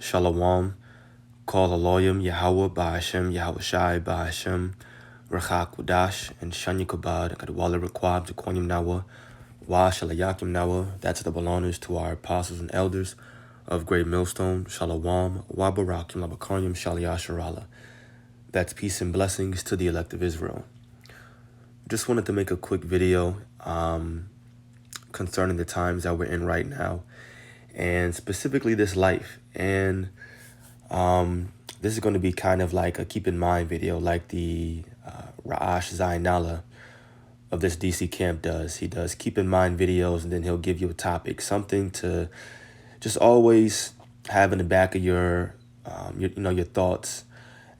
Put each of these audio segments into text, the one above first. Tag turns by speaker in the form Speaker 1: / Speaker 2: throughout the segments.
Speaker 1: Shalom, Kol Aloyim, Yahweh, Ba'ashem, Yahweh Shai, Ba'ashem, Rachak Wadash, and Shanya Kabad, Kadwala Requab, Jaquanium Nawa, Wa Shalayakim Nawa. That's the belongers to our apostles and elders of Great Millstone, Shalom, Wa Barakim, Labakarium, Shaliyasharala. That's peace and blessings to the elect of Israel. Just wanted to make a quick video concerning the times that we're in right now, and specifically this life. And this is going to be kind of like a keep in mind video, like the Ra'ash Zainala of this DC camp does. He does keep in mind videos, and then he'll give you a topic, something to just always have in the back of your thoughts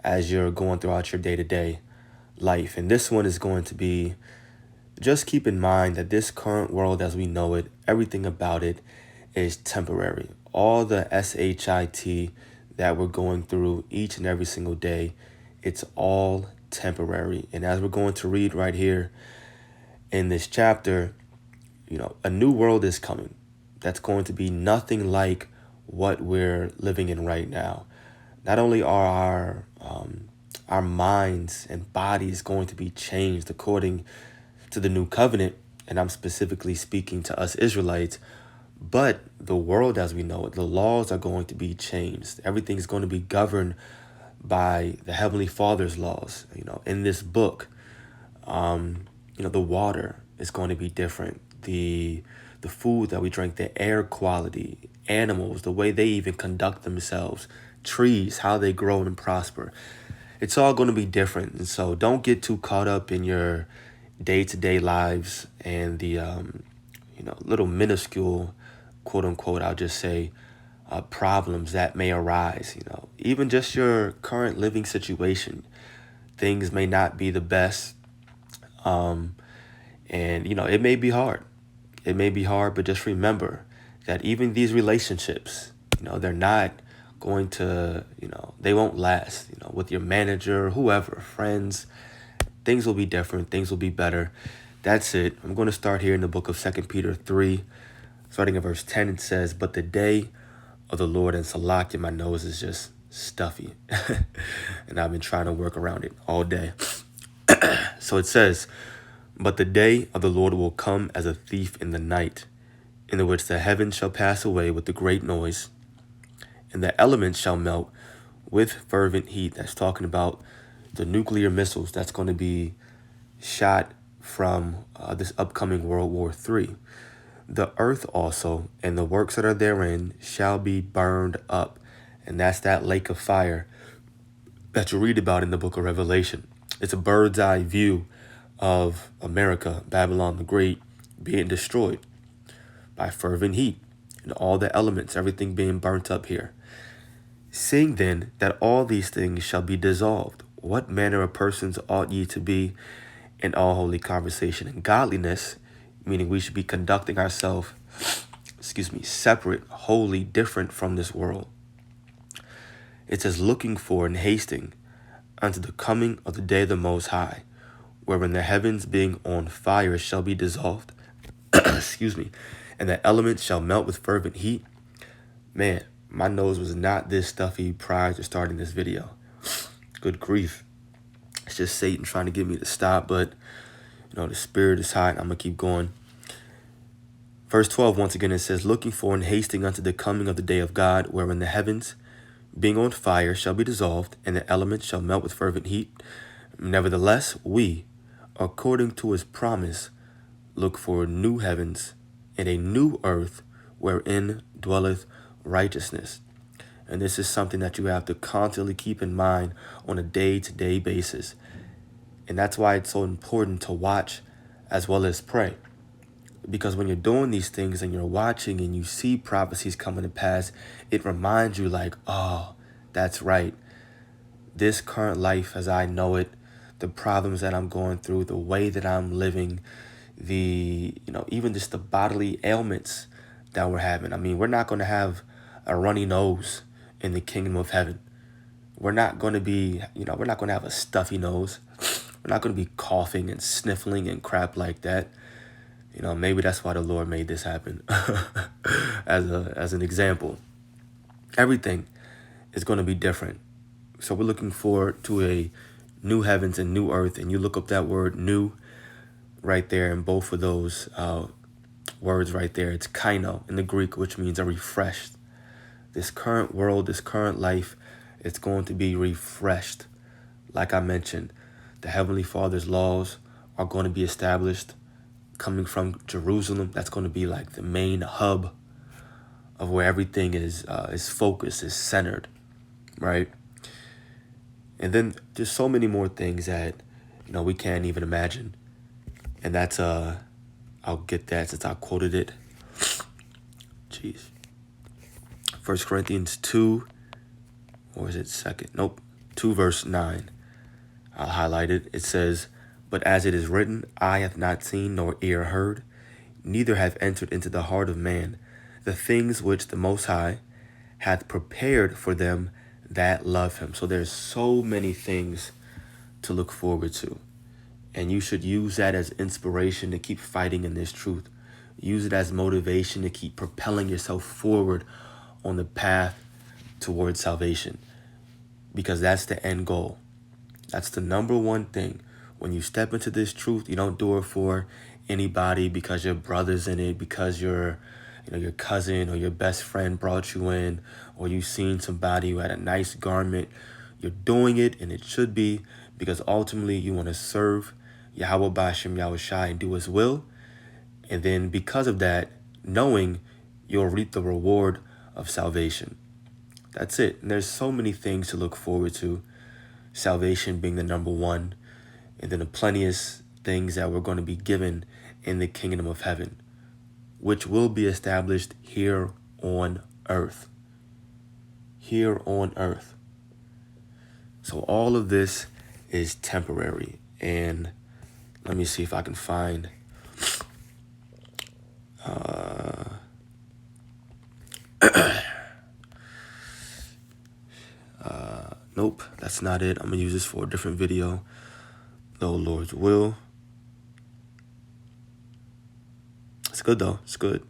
Speaker 1: as you're going throughout your day-to-day life. And this one is going to be, just keep in mind that this current world as we know it, everything about it is temporary. All the SHIT that we're going through each and every single day, it's all temporary. And as we're going to read right here in this chapter, a new world is coming that's going to be nothing like what we're living in right now. Not only are our minds and bodies going to be changed according to the new covenant, and I'm specifically speaking to us Israelites, but the world as we know it, the laws are going to be changed. Everything's going to be governed by the Heavenly Father's laws. In this book, the water is going to be different. The food that we drink, the air quality, animals, the way they even conduct themselves, trees, how they grow and prosper. It's all going to be different. And so don't get too caught up in your day-to-day lives and the, little minuscule, quote unquote, I'll just say, problems that may arise. Even just your current living situation, things may not be the best. And, it may be hard. It may be hard, but just remember that even these relationships, they're not going to, they won't last, with your manager, whoever, friends. Things will be different. Things will be better. That's it. I'm going to start here in the book of 2 Peter 3, starting at verse 10. It says, "But the day of the Lord," and Salakia, my nose is just stuffy. And I've been trying to work around it all day. So it says, "But the day of the Lord will come as a thief in the night, in which the heavens shall pass away with a great noise, and the elements shall melt with fervent heat." That's talking about the nuclear missiles that's going to be shot from this upcoming World War III. "The earth also and the works that are therein shall be burned up." And that's that lake of fire that you read about in the book of Revelation. It's a bird's eye view of America, Babylon the Great, being destroyed by fervent heat and all the elements, everything being burnt up here. "Seeing then that all these things shall be dissolved, what manner of persons ought ye to be in all holy conversation and godliness?" Meaning we should be conducting ourselves, separate, holy, different from this world. It says, "Looking for and hasting unto the coming of the day of the Most High, wherein the heavens being on fire shall be dissolved, and the elements shall melt with fervent heat." Man, my nose was not this stuffy prior to starting this video. Good grief. It's just Satan trying to get me to stop, but the spirit is hot. I'm going to keep going. Verse 12, once again, it says, "Looking for and hasting unto the coming of the day of God, wherein the heavens, being on fire, shall be dissolved, and the elements shall melt with fervent heat. Nevertheless, we, according to his promise, look for new heavens and a new earth, wherein dwelleth righteousness." And this is something that you have to constantly keep in mind on a day-to-day basis. And that's why it's so important to watch as well as pray. Because when you're doing these things and you're watching and you see prophecies coming to pass, it reminds you like, oh, that's right. This current life as I know it, the problems that I'm going through, the way that I'm living, even just the bodily ailments that we're having. I mean, we're not going to have a runny nose in the kingdom of heaven. We're not going to be, we're not going to have a stuffy nose. We're not going to be coughing and sniffling and crap like that. Maybe that's why the Lord made this happen as an example. Everything is going to be different. So we're looking forward to a new heavens and new earth. And you look up that word new right there, and both of those words right there, it's kaino in the Greek, which means a refreshed. This current world, this current life, it's going to be refreshed. Like I mentioned, the Heavenly Father's laws are going to be established coming from Jerusalem. That's going to be like the main hub of where everything is focused, is centered, right? And then there's so many more things that, we can't even imagine. And that's, I'll get that since I quoted it. Jeez. 1 Corinthians 2, or is it 2? Nope. 2 verse 9. I'll highlight it. It says, "But as it is written, eye hath not seen nor ear heard, neither have entered into the heart of man the things which the Most High hath prepared for them that love him." So there's so many things to look forward to. And you should use that as inspiration to keep fighting in this truth. Use it as motivation to keep propelling yourself forward on the path towards salvation. Because that's the end goal. That's the number one thing. When you step into this truth, you don't do it for anybody because your brother's in it, because your cousin or your best friend brought you in, or you've seen somebody who had a nice garment. You're doing it, and it should be, because ultimately you want to serve Yahweh Ba'ashem Yahushai and do his will. And then because of that, knowing you'll reap the reward of salvation. That's it. And there's so many things to look forward to. Salvation being the number one. And then the plenteous things that we're going to be given in the kingdom of heaven, which will be established here on earth. Here on earth. So all of this is temporary. And let me see if I can find nope, that's not it. I'm gonna use this for a different video. The Lord's will. It's good though. It's good.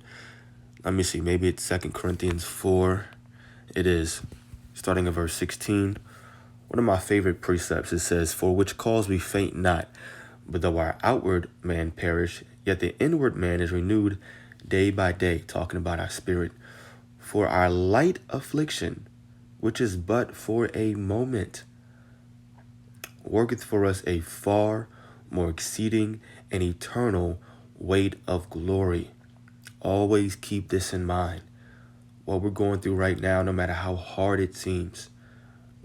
Speaker 1: Let me see. Maybe it's 2 Corinthians 4. It is. Starting at verse 16. One of my favorite precepts. It says, "For which cause we faint not, but though our outward man perish, yet the inward man is renewed day by day," talking about our spirit. "For our light affliction, which is but for a moment, worketh for us a far more exceeding and eternal weight of glory." Always keep this in mind. What we're going through right now, no matter how hard it seems,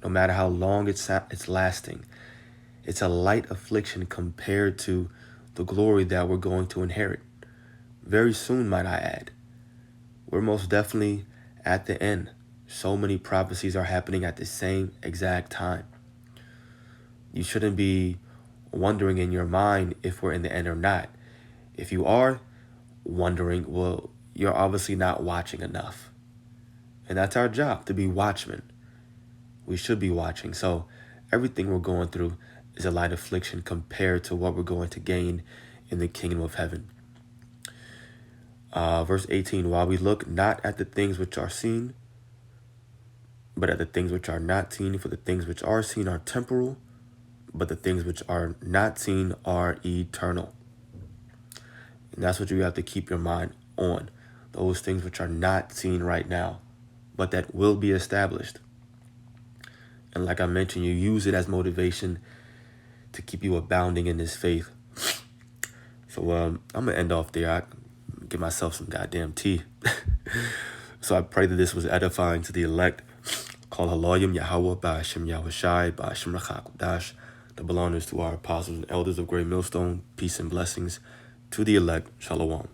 Speaker 1: no matter how long it's lasting, it's a light affliction compared to the glory that we're going to inherit. Very soon, might I add. We're most definitely at the end. So many prophecies are happening at the same exact time. You shouldn't be wondering in your mind if we're in the end or not. If you are wondering, well, you're obviously not watching enough. And that's our job, to be watchmen. We should be watching. So everything we're going through is a light affliction compared to what we're going to gain in the kingdom of heaven. Verse 18, "While we look not at the things which are seen, but at the things which are not seen, for the things which are seen are temporal, but the things which are not seen are eternal." And that's what you have to keep your mind on. Those things which are not seen right now, but that will be established. And like I mentioned, you use it as motivation to keep you abounding in this faith. So I'm going to end off there. I give myself some goddamn tea. So I pray that this was edifying to the elect. Call Haloyim Yahweh Ba'ashem Yahushai Ba'ashem Rachakudash. The belongers to our apostles and elders of Great Millstone. Peace and blessings to the elect. Shalom.